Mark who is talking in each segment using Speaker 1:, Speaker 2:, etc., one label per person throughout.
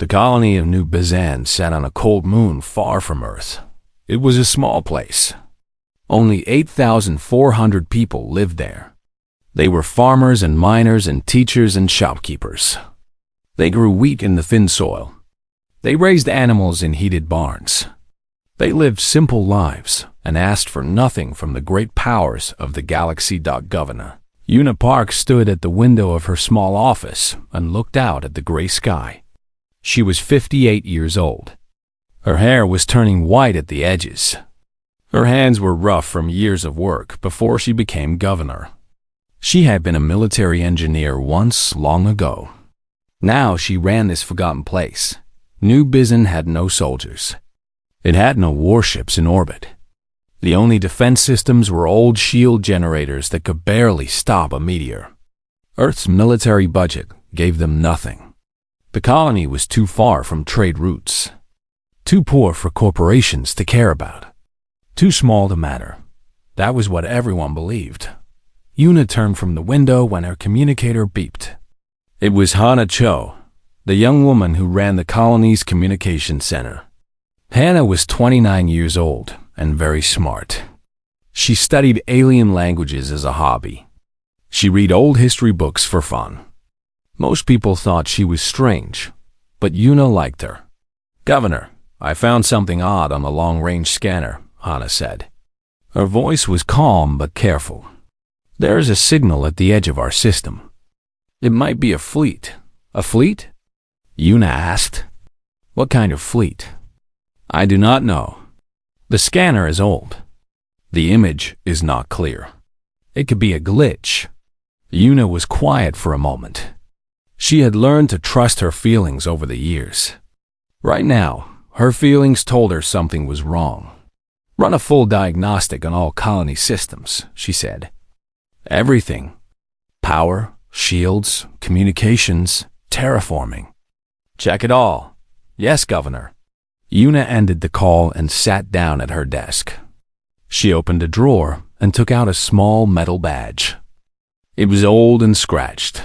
Speaker 1: The colony of New Bizan sat on a cold moon far from Earth. It was a small place. Only 8,400 people lived there. They were farmers and miners and teachers and shopkeepers. They grew wheat in the thin soil. They raised animals in heated barns. They lived simple lives and asked for nothing from the great powers of the galaxy. Governor Una Park stood at the window of her small office and looked out at the gray sky. She was 58 years old. Her hair was turning white at the edges. Her hands were rough from years of work before she became governor. She had been a military engineer once long ago. Now she ran this forgotten place. New Bizan had no soldiers. It had no warships in orbit. The only defense systems were old shield generators that could barely stop a meteor. Earth's military budget gave them nothing. The colony was too far from trade routes, too poor for corporations to care about, too small to matter. That was what everyone believed. Una turned from the window when her communicator beeped. It was Hana Cho, the young woman who ran the colony's communication center. Hannah was 29 years old and very smart. She studied alien languages as a hobby. She read old history books for fun. Most people thought she was strange, but Una liked her. "Governor, I found something odd on the long-range scanner," Hannah said. Her voice was calm but careful. "There is a signal at the edge of our system. It might be a fleet." "A fleet?" Una asked. "What kind of fleet?" "I do not know. The scanner is old. The image is not clear. It could be a glitch." Una was quiet for a moment. She had learned to trust her feelings over the years. Right now, her feelings told her something was wrong. "Run a full diagnostic on all colony systems," she said. "Everything. Power, shields, communications, terraforming. Check it all." "Yes, Governor." Una ended the call and sat down at her desk. She opened a drawer and took out a small metal badge. It was old and scratched.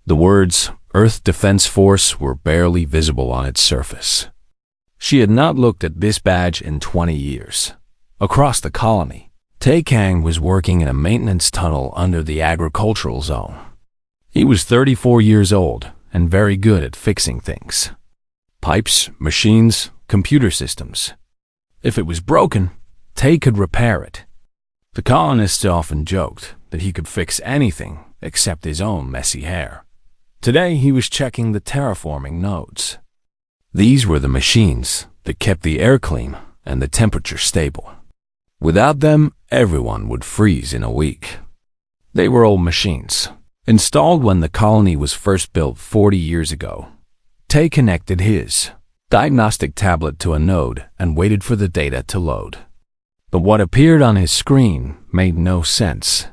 Speaker 1: The words Earth Defense Force were barely visible on its surface. She had not looked at this badge in 20 years. Across the colony, Tae Kang was working in a maintenance tunnel under the agricultural zone. He was 34 years old and very good at fixing things. Pipes, machines, computer systems. If it was broken, Tae could repair it. The colonists often joked that he could fix anything except his own messy hair. Today he was checking the terraforming nodes. These were the machines that kept the air clean and the temperature stable. Without them, everyone would freeze in a week. They were old machines, installed when the colony was first built 40 years ago. Tae connected his diagnostic tablet to a node and waited for the data to load. But what appeared on his screen made no sense.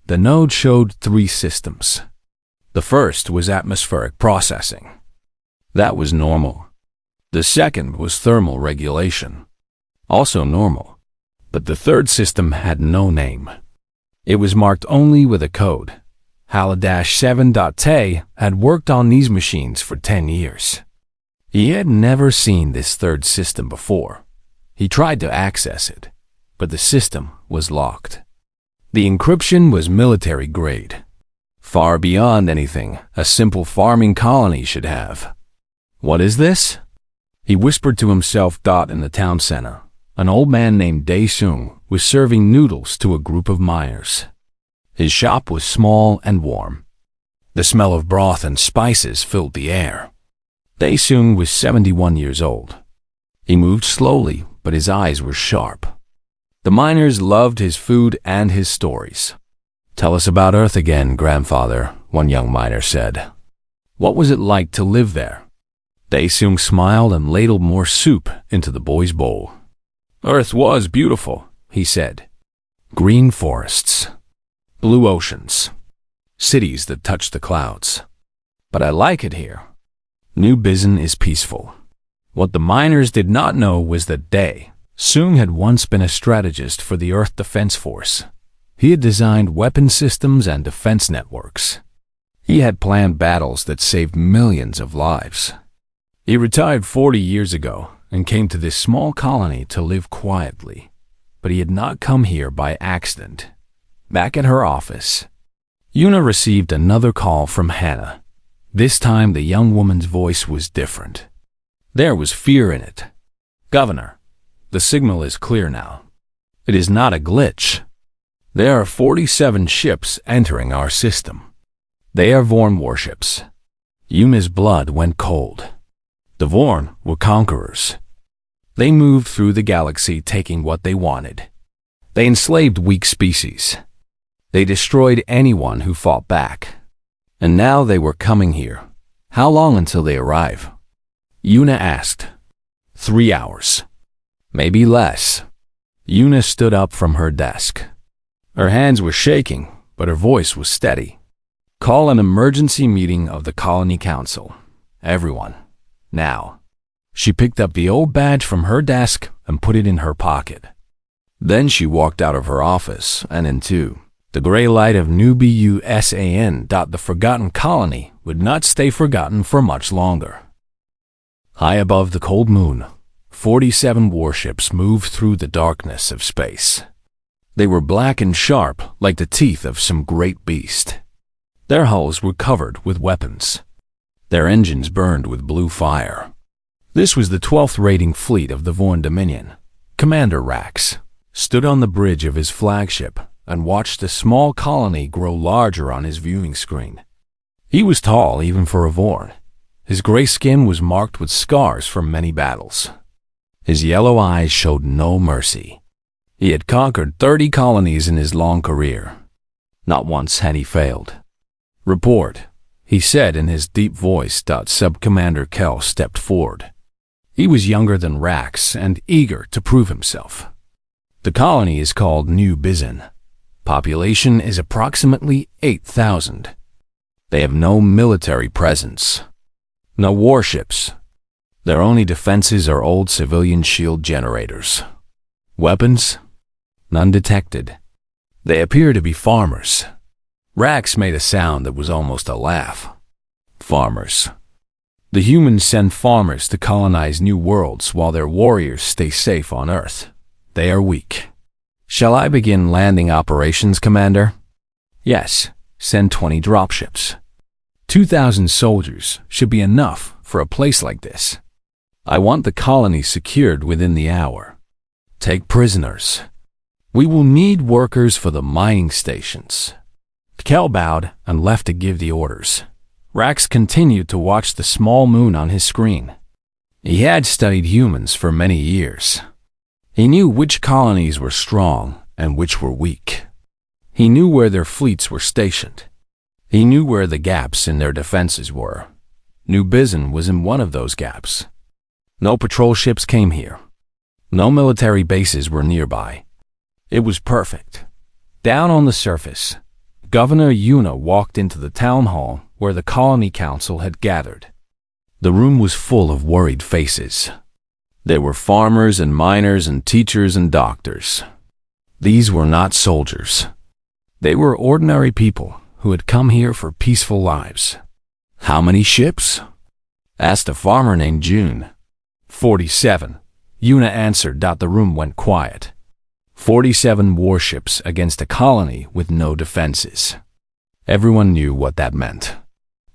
Speaker 1: The node showed 3 systems. The first was atmospheric processing. That was normal. The second was thermal regulation. Also normal. But the third system had no name. It was marked only with a code. Hala-7. Had worked on these machines for 10 years. He had never seen this third system before. He tried to access it, but the system was locked. The encryption was military grade, far beyond anything a simple farming colony should have. "What is this?" he whispered to himself. In the town center, an old man named Dae-sung was serving noodles to a group of miners. His shop was small and warm. The smell of broth and spices filled the air. Dae-sung was 71 years old. He moved slowly, but his eyes were sharp. The miners loved his food and his stories. "Tell us about Earth again, grandfather," one young miner said. "What was it like to live there?" Dae-sung smiled and ladled more soup into the boy's bowl. "Earth was beautiful," he said. "Green forests, blue oceans, cities that touched the clouds. But I like it here. New Bizan is peaceful." What the miners did not know was that Dae-sung had once been a strategist for the Earth Defense Force. He had designed weapon systems and defense networks. He had planned battles that saved millions of lives. He retired 40 years ago and came to this small colony to live quietly. But he had not come here by accident. Back at her office, Yuna received another call from Hannah. This time the young woman's voice was different. There was fear in it. "Governor, the signal is clear now. It is not a glitch. There are 47 ships entering our system. They are Vorn warships." Yuna's blood went cold. The Vorn were conquerors. They moved through the galaxy taking what they wanted. They enslaved weak species. They destroyed anyone who fought back. And now they were coming here. "How long until they arrive?" Yuna asked. 3 hours. Maybe less. Yuna stood up from her desk. Her hands were shaking, but her voice was steady. "Call an emergency meeting of the Colony Council. Everyone. Now." She picked up the old badge from her desk and put it in her pocket. Then she walked out of her office and into the gray light of New Busan. The forgotten colony would not stay forgotten for much longer. High above the cold moon, 47 warships moved through the darkness of space. They were black and sharp like the teeth of some great beast. Their hulls were covered with weapons. Their engines burned with blue fire. This was the 12th raiding fleet of the Vorn Dominion. Commander Rax stood on the bridge of his flagship and watched the small colony grow larger on his viewing screen. He was tall even for a Vorn. His gray skin was marked with scars from many battles. His yellow eyes showed no mercy. He had conquered 30 colonies in his long career. Not once had he failed. "Report," he said in his deep voice. Sub-Commander Kell stepped forward. He was younger than Rax and eager to prove himself. "The colony is called New Busan. Population is approximately 8,000. They have no military presence. No warships. Their only defenses are old civilian shield generators. Weapons? None detected. They appear to be farmers." Rax made a sound that was almost a laugh. "Farmers. The humans send farmers to colonize new worlds while their warriors stay safe on Earth. They are weak. Shall I begin landing operations, Commander?" "Yes, send 20 dropships. 2,000 soldiers should be enough for a place like this. I want the colony secured within the hour. Take prisoners. We will need workers for the mining stations." Kel bowed and left to give the orders. Rax continued to watch the small moon on his screen. He had studied humans for many years. He knew which colonies were strong and which were weak. He knew where their fleets were stationed. He knew where the gaps in their defenses were. New Busan was in one of those gaps. No patrol ships came here. No military bases were nearby. It was perfect. Down on the surface, Governor Yuna walked into the town hall where the Colony Council had gathered. The room was full of worried faces. There were farmers and miners and teachers and doctors. These were not soldiers. They were ordinary people who had come here for peaceful lives. "How many ships?" asked a farmer named June. 47. Yuna answered. The room went quiet. 47 warships against a colony with no defenses. Everyone knew what that meant.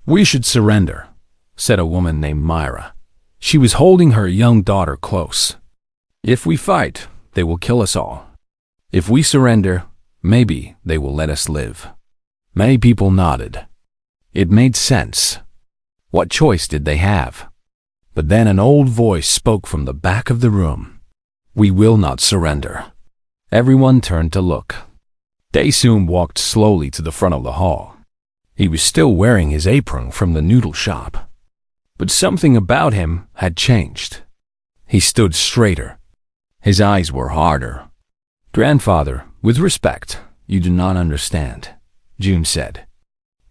Speaker 1: "We should surrender," said a woman named Myra. She was holding her young daughter close. "If we fight, they will kill us all. If we surrender, maybe they will let us live." Many people nodded. It made sense. What choice did they have? But then an old voice spoke from the back of the room. "We will not surrender." Everyone turned to look. Dae-soon walked slowly to the front of the hall. He was still wearing his apron from the noodle shop. But something about him had changed. He stood straighter. His eyes were harder. "Grandfather, with respect, you do not understand," June said.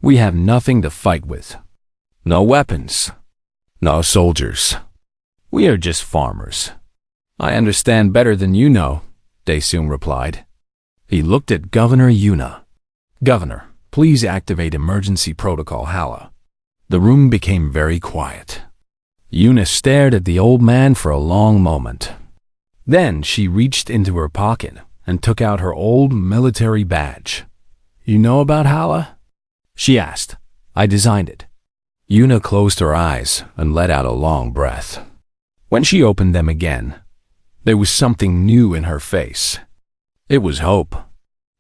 Speaker 1: "We have nothing to fight with. No weapons. No soldiers. We are just farmers." "I understand better than you know," Dae-soon replied. He looked at Governor Yuna. "Governor, please activate Emergency Protocol HALA." The room became very quiet. Una stared at the old man for a long moment. Then she reached into her pocket and took out her old military badge. "You know about HFY?" she asked. "I designed it." Una closed her eyes and let out a long breath. When she opened them again, there was something new in her face. It was hope.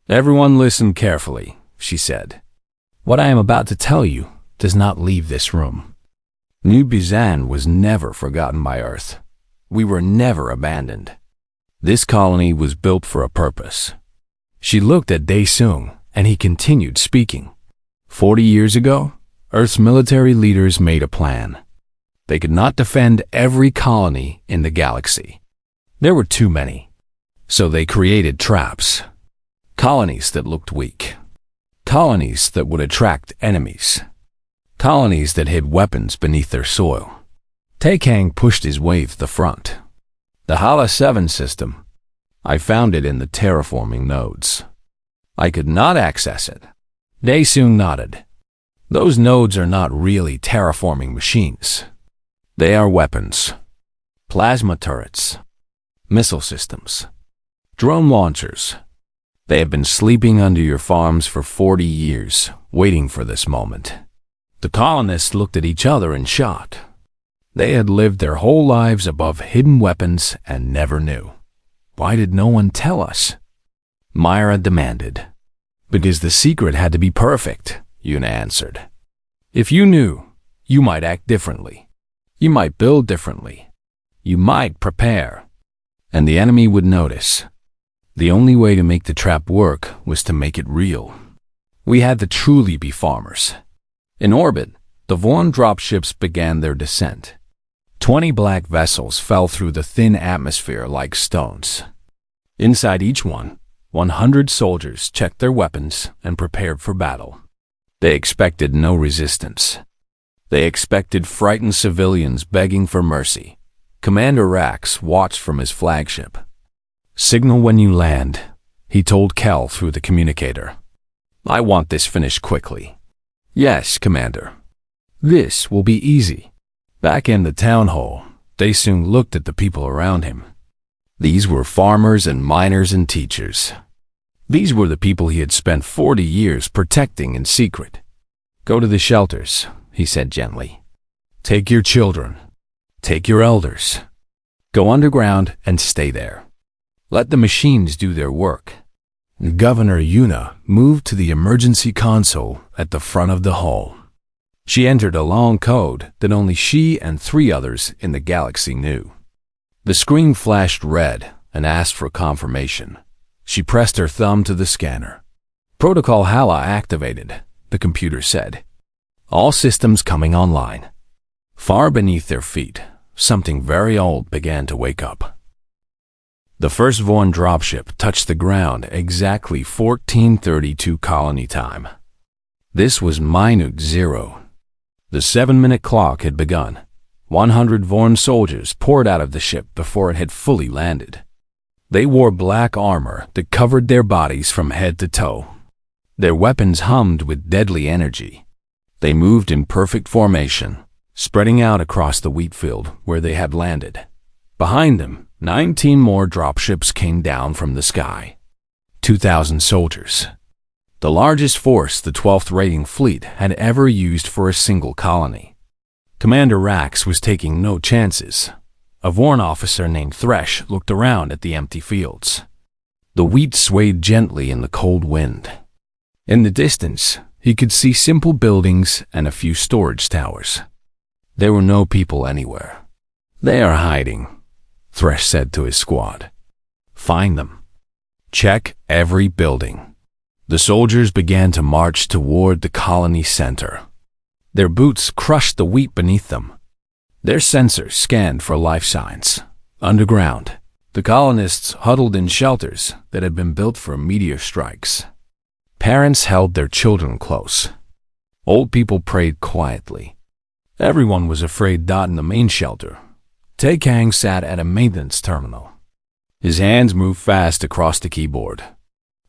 Speaker 1: "Everyone listen carefully," she said. "What I am about to tell you does not leave this room. New Bizan was never forgotten by Earth. We were never abandoned. This colony was built for a purpose." She looked at Daesung, and he continued speaking. 40 years ago, Earth's military leaders made a plan. They could not defend every colony in the galaxy. There were too many. So they created traps. Colonies that looked weak. Colonies that would attract enemies. Colonies that hid weapons beneath their soil. Taekang pushed his way to the front. "The HFY 7 system. I found it in the terraforming nodes. I could not access it." Daesung nodded. "Those nodes are not really terraforming machines. They are weapons. Plasma turrets. Missile systems. Drone launchers. They have been sleeping under your farms for 40 years, waiting for this moment." The colonists looked at each other in shock. They had lived their whole lives above hidden weapons and never knew. "Why did no one tell us?" Myra demanded. "Because the secret had to be perfect," Una answered. "If you knew, you might act differently. You might build differently. You might prepare. And the enemy would notice. The only way to make the trap work was to make it real. We had to truly be farmers." In orbit, the Vorn dropships began their descent. 20 black vessels fell through the thin atmosphere like stones. Inside each one, 100 soldiers checked their weapons and prepared for battle. They expected no resistance. They expected frightened civilians begging for mercy. Commander Rax watched from his flagship. "Signal when you land," he told Kel through the communicator. "I want this finished quickly." "Yes, Commander. This will be easy." Back in the town hall, Daesung looked at the people around him. These were farmers and miners and teachers. These were the people he had spent 40 years protecting in secret. "Go to the shelters," he said gently. "Take your children. Take your elders. Go underground and stay there. Let the machines do their work." Governor Una moved to the emergency console at the front of the hall. She entered a long code that only she and 3 others in the galaxy knew. The screen flashed red and asked for confirmation. She pressed her thumb to the scanner. "Protocol HFY activated," the computer said. "All systems coming online." Far beneath their feet, something very old began to wake up. The first Vorn dropship touched the ground exactly 14:32 colony time. This was minute 0. The 7-minute clock had begun. 100 Vorn soldiers poured out of the ship before it had fully landed. They wore black armor that covered their bodies from head to toe. Their weapons hummed with deadly energy. They moved in perfect formation, spreading out across the wheat field where they had landed. Behind them, 19 more dropships came down from the sky. 2,000 soldiers. The largest force the 12th rating fleet had ever used for a single colony. Commander Rax was taking no chances. A Vorn officer named Thresh looked around at the empty fields. The wheat swayed gently in the cold wind. In the distance, he could see simple buildings and a few storage towers. There were no people anywhere. "They are hiding," Thresh said to his squad. "Find them. Check every building." The soldiers began to march toward the colony center. Their boots crushed the wheat beneath them. Their sensors scanned for life signs. Underground, the colonists huddled in shelters that had been built for meteor strikes. Parents held their children close. Old people prayed quietly. Everyone was afraid. In the main shelter, Taekang sat at a maintenance terminal. His hands moved fast across the keyboard.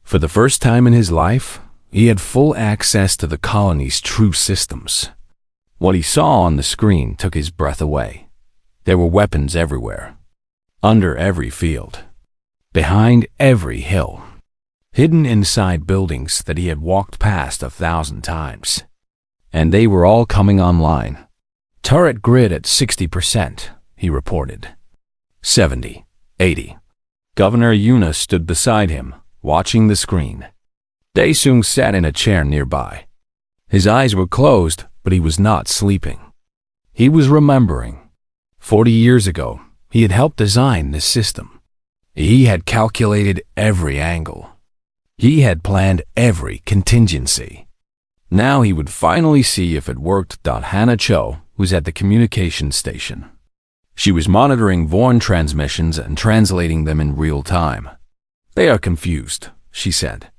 Speaker 1: For the first time in his life, he had full access to the colony's true systems. What he saw on the screen took his breath away. There were weapons everywhere, under every field, behind every hill, hidden inside buildings that he had walked past 1,000 times. And they were all coming online. Turret grid at 60%, he reported. 70, 80. Governor Yuna stood beside him, watching the screen. Daesung sat in a chair nearby. His eyes were closed, but he was not sleeping. He was remembering. 40 years ago, he had helped design this system. He had calculated every angle. He had planned every contingency. Now he would finally see if it worked. Hannah Cho was at the communication station. She was monitoring Vorn transmissions and translating them in real time. They are confused, she said.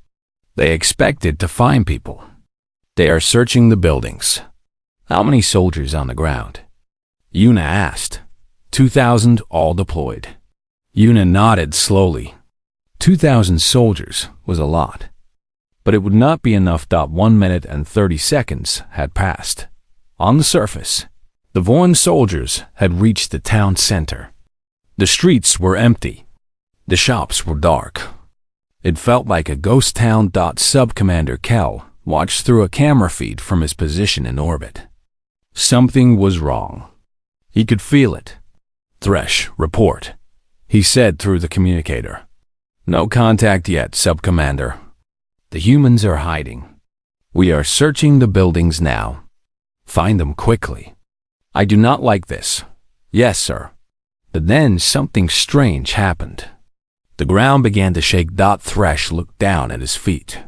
Speaker 1: They expected to find people. They are searching the buildings. How many soldiers on the ground? Yuna asked. 2,000 all deployed. Yuna nodded slowly. 2,000 soldiers was a lot. But it would not be enough. 1 minute and 30 seconds had passed. On the surface, the Vorn soldiers had reached the town center. The streets were empty. The shops were dark. It felt like a ghost town. Sub-Commander Kell watched through a camera feed from his position in orbit. Something was wrong. He could feel it. Thresh, report, he said through the communicator. No contact yet, Sub-Commander. The humans are hiding. We are searching the buildings now. Find them quickly. I do not like this. Yes, sir. But then something strange happened. The ground began to shake. Thresh looked down at his feet.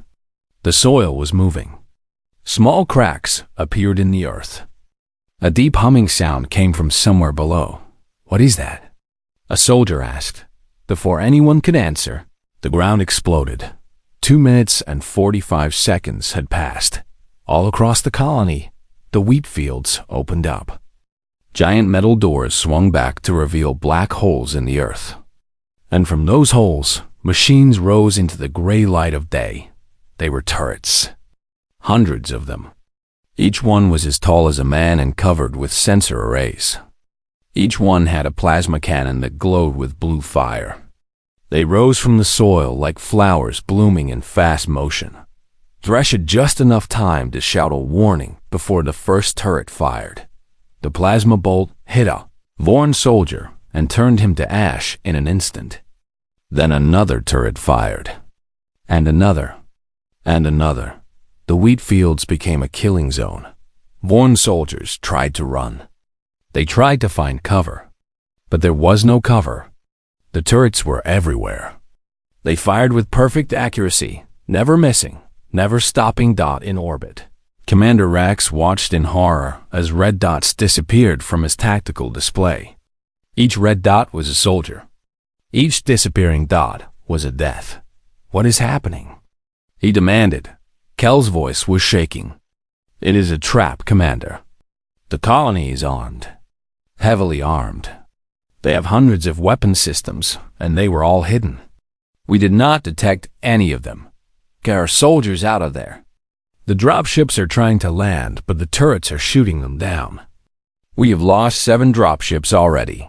Speaker 1: The soil was moving. Small cracks appeared in the earth. A deep humming sound came from somewhere below. What is that? A soldier asked. Before anyone could answer, the ground exploded. 2 minutes and 45 seconds had passed. All across the colony, the wheat fields opened up. Giant metal doors swung back to reveal black holes in the earth. And from those holes, machines rose into the gray light of day. They were turrets. Hundreds of them. Each one was as tall as a man and covered with sensor arrays. Each one had a plasma cannon that glowed with blue fire. They rose from the soil like flowers blooming in fast motion. Thresh had just enough time to shout a warning before the first turret fired. The plasma bolt hit a Vorn soldier and turned him to ash in an instant. Then another turret fired. And another. And another. The wheat fields became a killing zone. Vorn soldiers tried to run. They tried to find cover. But there was no cover. The turrets were everywhere. They fired with perfect accuracy, never missing, never stopping. In orbit, Commander Rax watched in horror as red dots disappeared from his tactical display. Each red dot was a soldier. Each disappearing dot was a death. What is happening? He demanded. Kell's voice was shaking. It is a trap, Commander. The colony is armed. Heavily armed. They have hundreds of weapon systems, and they were all hidden. We did not detect any of them. Get our soldiers out of there. The dropships are trying to land, but the turrets are shooting them down. We have lost 7 dropships already.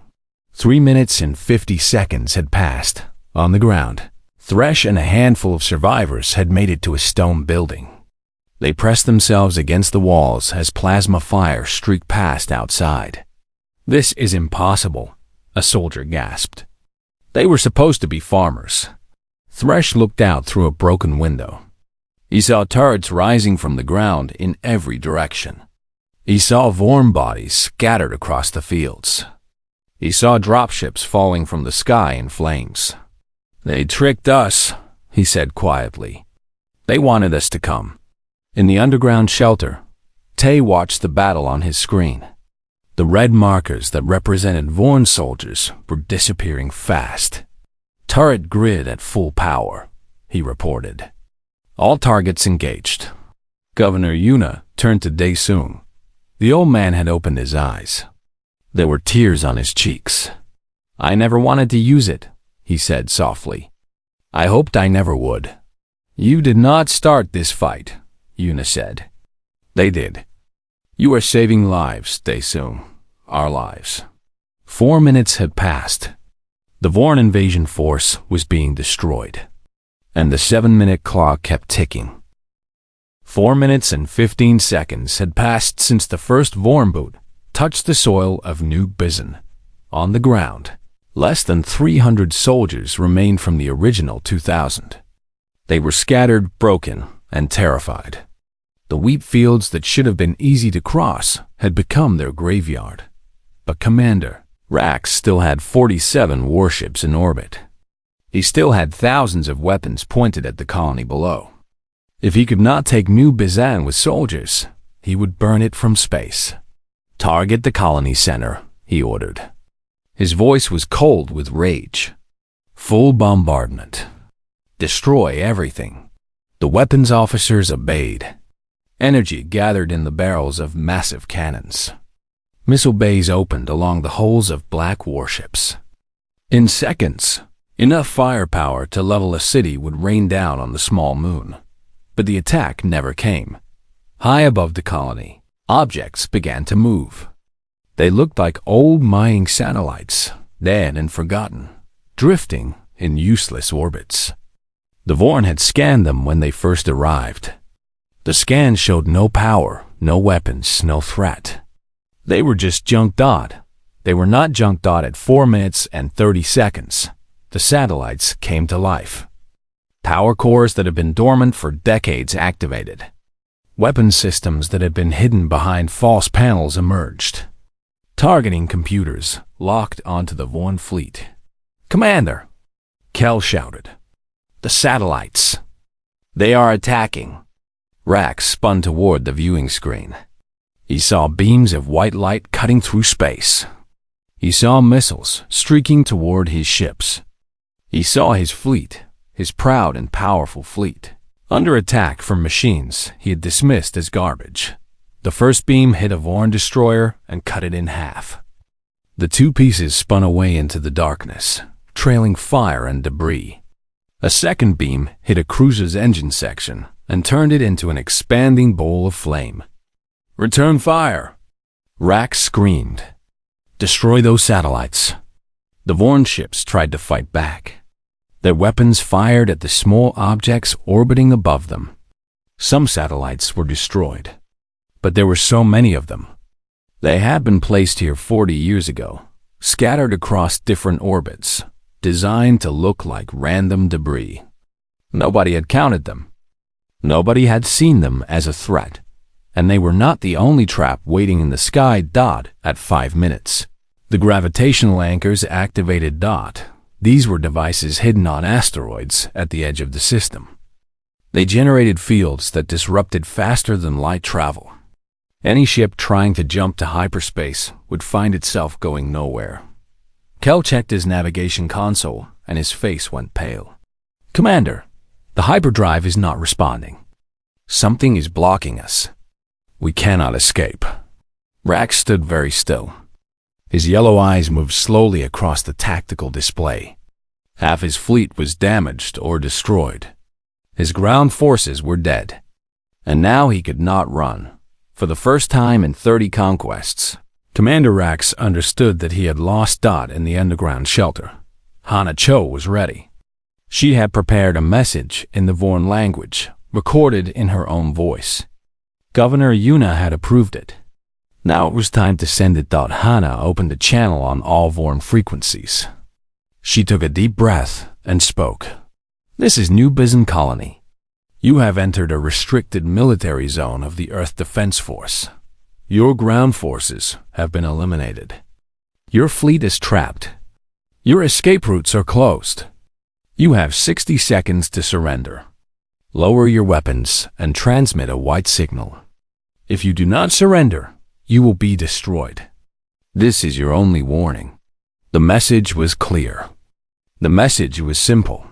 Speaker 1: 3 minutes and 50 seconds had passed. On the ground, Thresh and a handful of survivors had made it to a stone building. They pressed themselves against the walls as plasma fire streaked past outside. This is impossible, a soldier gasped. They were supposed to be farmers. Thresh looked out through a broken window. He saw turrets rising from the ground in every direction. He saw Vorn bodies scattered across the fields. He saw dropships falling from the sky in flames. They tricked us, he said quietly. They wanted us to come. In the underground shelter, Tay watched the battle on his screen. The red markers that represented Vorn soldiers were disappearing fast. Turret grid at full power, he reported. All targets engaged. Governor Yuna turned to Daesung. The old man had opened his eyes. There were tears on his cheeks. I never wanted to use it, he said softly. I hoped I never would. You did not start this fight, Yuna said. They did. You are saving lives, Daesung. Our lives. 4 minutes had passed. The Vorn invasion force was being destroyed, and the 7-minute clock kept ticking. 4 minutes and 15 seconds had passed since the first Vorn boot touched the soil of New Bizen. On the ground, less than 300 soldiers remained from the original 2,000. They were scattered, broken, and terrified. The wheat fields that should have been easy to cross had become their graveyard. But Commander Rax still had 47 warships in orbit. He still had thousands of weapons pointed at the colony below. If he could not take New Bizen with soldiers, he would burn it from space. "Target the colony center," he ordered. His voice was cold with rage. "Full bombardment. Destroy everything." The weapons officers obeyed. Energy gathered in the barrels of massive cannons. Missile bays opened along the hulls of black warships. In seconds, enough firepower to level a city would rain down on the small moon. But the attack never came. High above the colony, objects began to move. They looked like old mining satellites, dead and forgotten, drifting in useless orbits. The Vorn had scanned them when they first arrived. The scan showed no power, no weapons, no threat. They were just junk dot. They were not junk dot at 4 minutes and 30 seconds. The satellites came to life. Power cores that had been dormant for decades activated. Weapon systems that had been hidden behind false panels emerged. Targeting computers locked onto the Vorn fleet. "Commander!" Kel shouted. "The satellites. They are attacking." Rax spun toward the viewing screen. He saw beams of white light cutting through space. He saw missiles streaking toward his ships. He saw his fleet, his proud and powerful fleet, under attack from machines he had dismissed as garbage. The first beam hit a Vorn destroyer and cut it in half. The two pieces spun away into the darkness, trailing fire and debris. A second beam hit a cruiser's engine section and turned it into an expanding bowl of flame. "Return fire!" Rax screamed. "Destroy those satellites." The Vorn ships tried to fight back. Their weapons fired at the small objects orbiting above them. Some satellites were destroyed, but there were so many of them. They had been placed here 40 years ago, scattered across different orbits, designed to look like random debris. Nobody had counted them. Nobody had seen them as a threat, and they were not the only trap waiting in the sky dot at 5 minutes. The gravitational anchors activated dot. These were devices hidden on asteroids at the edge of the system. They generated fields that disrupted faster than light travel. Any ship trying to jump to hyperspace would find itself going nowhere. Kel checked his navigation console, and his face went pale. "Commander, the hyperdrive is not responding. Something is blocking us. We cannot escape." Rax stood very still. His yellow eyes moved slowly across the tactical display. Half his fleet was damaged or destroyed. His ground forces were dead. And now he could not run. For the first time in 30 conquests, Commander Rax understood that he had lost Dot in the underground shelter. Hana Cho was ready. She had prepared a message in the Vorn language, recorded in her own voice. Governor Yuna had approved it. Now it was time to send it. Hana opened a channel on all Vorn frequencies. She took a deep breath and spoke. "This is New Bizen Colony. You have entered a restricted military zone of the Earth Defense Force. Your ground forces have been eliminated. Your fleet is trapped. Your escape routes are closed. You have 60 seconds to surrender. Lower your weapons and transmit a white signal. If you do not surrender, you will be destroyed. This is your only warning." The message was clear. The message was simple.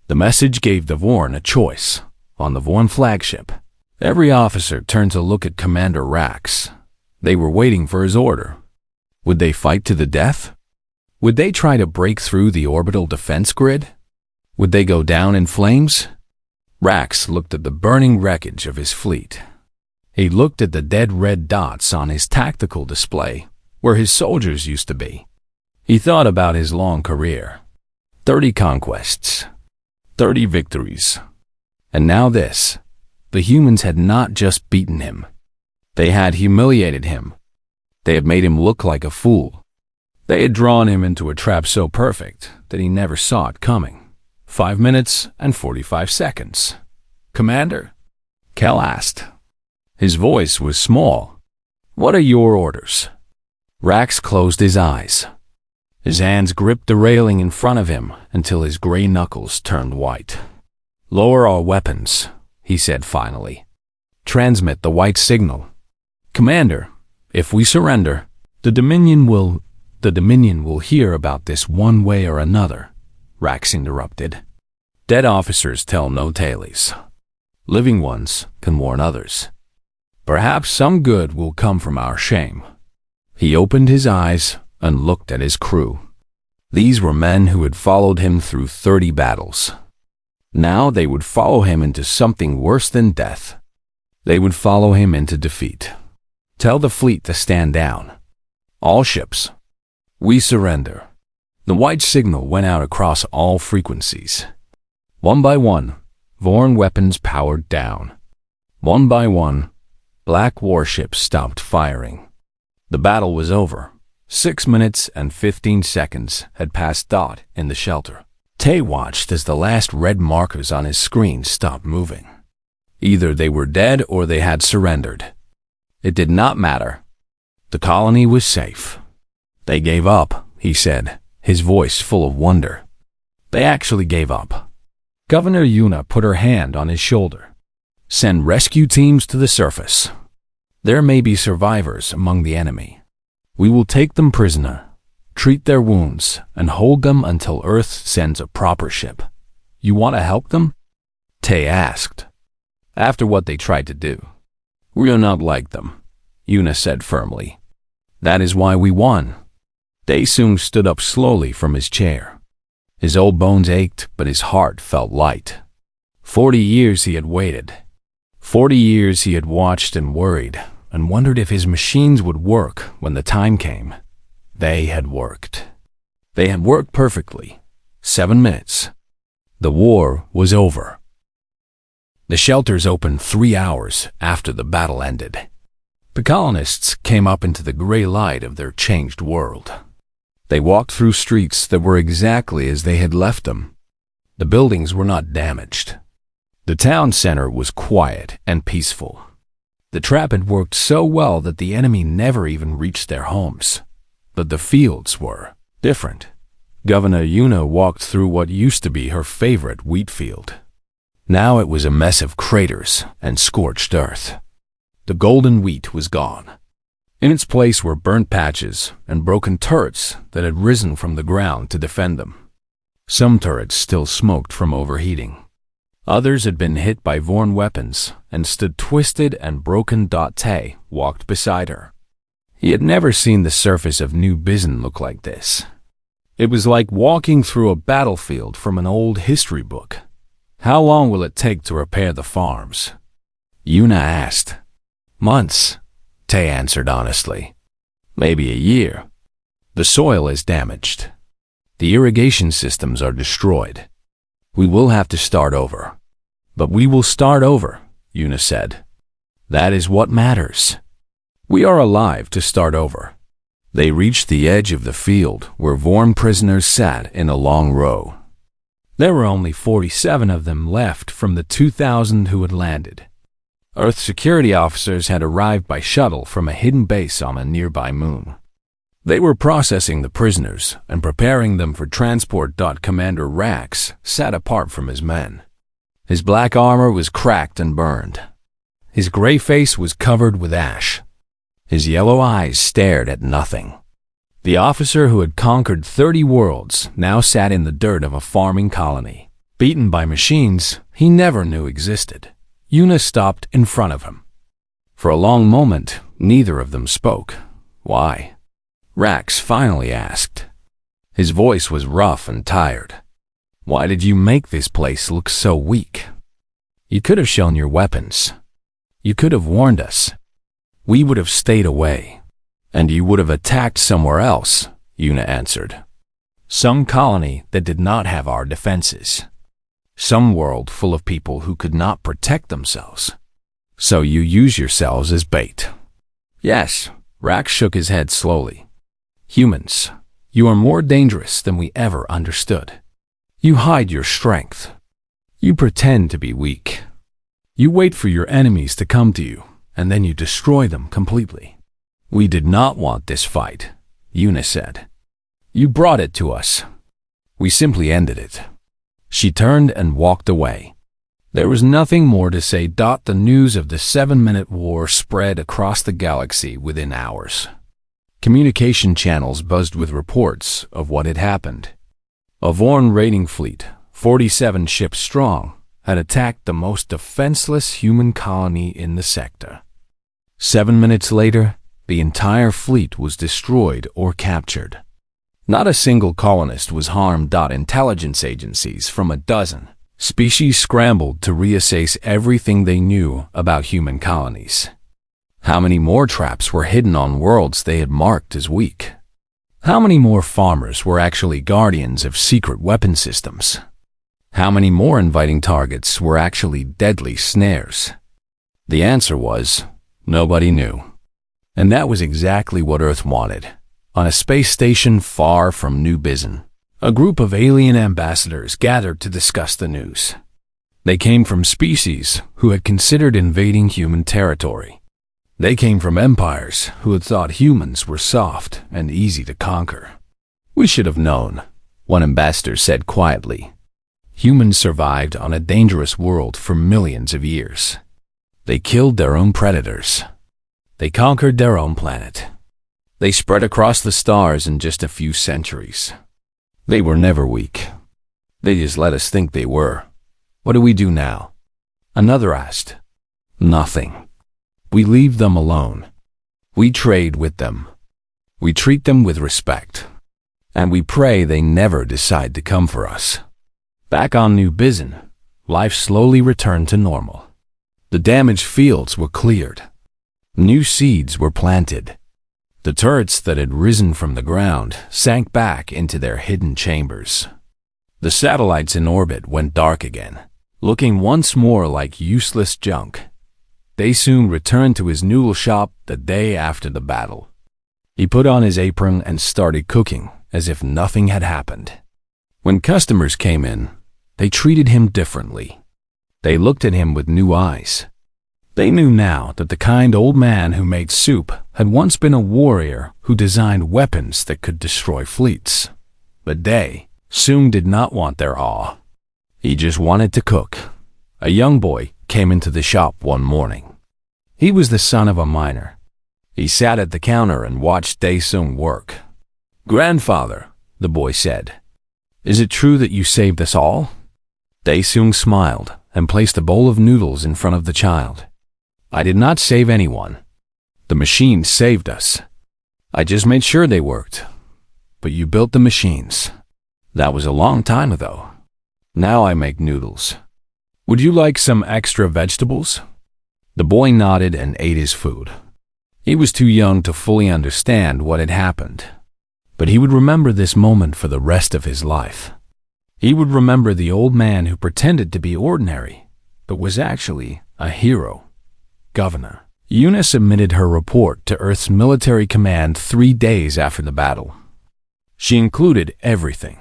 Speaker 1: The message gave the Vorn a choice. On the Vorn flagship, every officer turned to look at Commander Rax. They were waiting for his order. Would they fight to the death? Would they try to break through the orbital defense grid? Would they go down in flames? Rax looked at the burning wreckage of his fleet. He looked at the dead red dots on his tactical display, where his soldiers used to be. He thought about his long career. 30 conquests, 30 victories. And now this. The humans had not just beaten him. They had humiliated him. They had made him look like a fool. They had drawn him into a trap so perfect that he never saw it coming. 5 minutes and 45 seconds. Commander? Kel asked. His voice was small. What are your orders? Rax closed his eyes. His hands gripped the railing in front of him until his gray knuckles turned white. Lower our weapons, he said finally. Transmit the white signal. Commander, if we surrender, the Dominion will hear about this one way or another, Rax interrupted. Dead officers tell no tales. Living ones can warn others. Perhaps some good will come from our shame. He opened his eyes and looked at his crew. These were men who had followed him through 30 battles. Now they would follow him into something worse than death. They would follow him into defeat. Tell the fleet to stand down. All ships. We surrender. The white signal went out across all frequencies. One by one, Vorn weapons powered down. One by one, black warships stopped firing. The battle was over. 6 minutes and 15 seconds had passed dot in the shelter. Tay watched as the last red markers on his screen stopped moving. Either they were dead or they had surrendered. It did not matter. The colony was safe. They gave up, he said, his voice full of wonder. They actually gave up. Governor Yuna put her hand on his shoulder. Send rescue teams to the surface. There may be survivors among the enemy. We will take them prisoner, treat their wounds, and hold them until Earth sends a proper ship. You want to help them? Tay asked. After what they tried to do. We are not like them, Yuna said firmly. That is why we won. Daesung stood up slowly from his chair. His old bones ached, but his heart felt light. 40 years he had waited. 40 years he had watched and worried, and wondered if his machines would work when the time came. They had worked. They had worked perfectly. 7 minutes. The war was over. The shelters opened 3 hours after the battle ended. The colonists came up into the gray light of their changed world. They walked through streets that were exactly as they had left them. The buildings were not damaged. The town center was quiet and peaceful. The trap had worked so well that the enemy never even reached their homes. But the fields were different. Governor Yuna walked through what used to be her favorite wheat field. Now it was a mess of craters and scorched earth. The golden wheat was gone. In its place were burnt patches and broken turrets that had risen from the ground to defend them. Some turrets still smoked from overheating. Others had been hit by Vorn weapons and stood twisted and broken. Tay walked beside her. He had never seen the surface of New Bizen look like this. It was like walking through a battlefield from an old history book. How long will it take to repair the farms? Yuna asked. Months, Tay answered honestly. Maybe a year. The soil is damaged. The irrigation systems are destroyed. We will have to start over. But we will start over, Yuna said. That is what matters. We are alive to start over. They reached the edge of the field where Vorn prisoners sat in a long row. There were only 47 of them left from the 2,000 who had landed. Earth security officers had arrived by shuttle from a hidden base on a nearby moon. They were processing the prisoners and preparing them for transport. Commander Rax sat apart from his men. His black armor was cracked and burned. His gray face was covered with ash. His yellow eyes stared at nothing. The officer who had conquered 30 worlds now sat in the dirt of a farming colony, beaten by machines he never knew existed. Yuna stopped in front of him. For a long moment, neither of them spoke. Why? Rax finally asked. His voice was rough and tired. Why did you make this place look so weak? You could have shown your weapons. You could have warned us. We would have stayed away, and you would have attacked somewhere else, Una answered. Some colony that did not have our defenses. Some world full of people who could not protect themselves. So you use yourselves as bait. Yes, Rax shook his head slowly. Humans, you are more dangerous than we ever understood. You hide your strength. You pretend to be weak. You wait for your enemies to come to you, and then you destroy them completely. We did not want this fight, Una said. You brought it to us. We simply ended it. She turned and walked away. There was nothing more to say. The news of the 7-minute war spread across the galaxy within hours. Communication channels buzzed with reports of what had happened. A Vorn raiding fleet, 47 ships strong, had attacked the most defenseless human colony in the sector. 7 minutes later, the entire fleet was destroyed or captured. Not a single colonist was harmed. Intelligence agencies from a dozen species scrambled to reassess everything they knew about human colonies. How many more traps were hidden on worlds they had marked as weak? How many more farmers were actually guardians of secret weapon systems? How many more inviting targets were actually deadly snares? The answer was, nobody knew. And that was exactly what Earth wanted. On a space station far from New Bizon, a group of alien ambassadors gathered to discuss the news. They came from species who had considered invading human territory. They came from empires who had thought humans were soft and easy to conquer. We should have known, one ambassador said quietly. Humans survived on a dangerous world for millions of years. They killed their own predators. They conquered their own planet. They spread across the stars in just a few centuries. They were never weak. They just let us think they were. What do we do now? Another asked. Nothing. We leave them alone. We trade with them. We treat them with respect. And we pray they never decide to come for us. Back on New Bizon, life slowly returned to normal. The damaged fields were cleared. New seeds were planted. The turrets that had risen from the ground sank back into their hidden chambers. The satellites in orbit went dark again, looking once more like useless junk. Dae-Soon returned to his noodle shop the day after the battle. He put on his apron and started cooking as if nothing had happened. When customers came in, they treated him differently. They looked at him with new eyes. They knew now that the kind old man who made soup had once been a warrior who designed weapons that could destroy fleets. But Dae-Soon did not want their awe. He just wanted to cook. A young boy came into the shop one morning. He was the son of a miner. He sat at the counter and watched Dae-Soon work. "Grandfather," the boy said, "is it true that you saved us all?" Dae-Soon smiled and placed a bowl of noodles in front of the child. "I did not save anyone. The machines saved us. I just made sure they worked. But you built the machines. That was a long time ago. Now I make noodles. Would you like some extra vegetables?" The boy nodded and ate his food. He was too young to fully understand what had happened. But he would remember this moment for the rest of his life. He would remember the old man who pretended to be ordinary, but was actually a hero. Governor. Una submitted her report to Earth's military command 3 days after the battle. She included everything: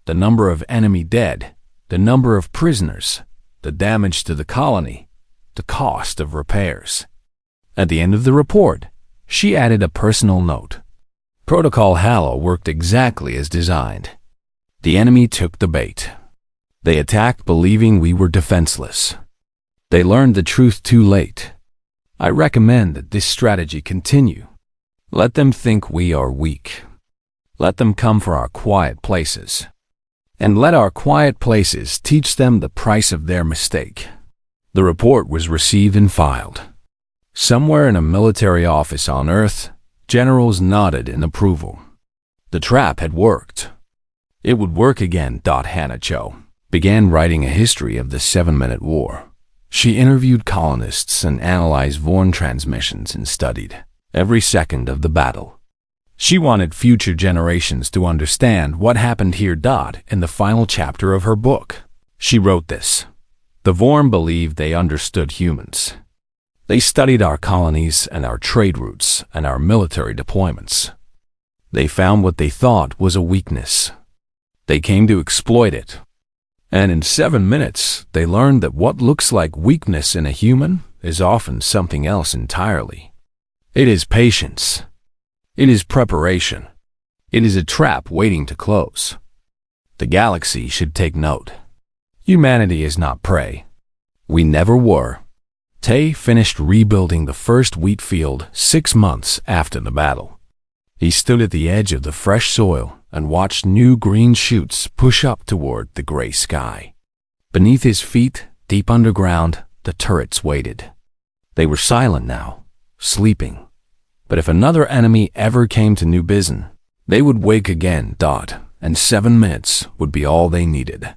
Speaker 1: the number of enemy dead, the number of prisoners, the damage to the colony, the cost of repairs. At the end of the report, she added a personal note. Protocol Hallow worked exactly as designed. The enemy took the bait. They attacked believing we were defenseless. They learned the truth too late. I recommend that this strategy continue. Let them think we are weak. Let them come for our quiet places. And let our quiet places teach them the price of their mistake. The report was received and filed. Somewhere in a military office on Earth, generals nodded in approval. The trap had worked. It would work again. Hannah Cho began writing a history of the 7-minute war. She interviewed colonists and analyzed Vorn transmissions and studied every second of the battle. She wanted future generations to understand what happened here. In the final chapter of her book, she wrote this. The Vorm believed they understood humans. They studied our colonies and our trade routes and our military deployments. They found what they thought was a weakness. They came to exploit it. And in 7 minutes, they learned that what looks like weakness in a human is often something else entirely. It is patience. It is preparation. It is a trap waiting to close. The galaxy should take note. Humanity is not prey. We never were. Tay finished rebuilding the first wheat field 6 months after the battle. He stood at the edge of the fresh soil and watched new green shoots push up toward the gray sky. Beneath his feet, deep underground, the turrets waited. They were silent now, sleeping. But if another enemy ever came to New Bizen, they would wake again. And 7 minutes would be all they needed.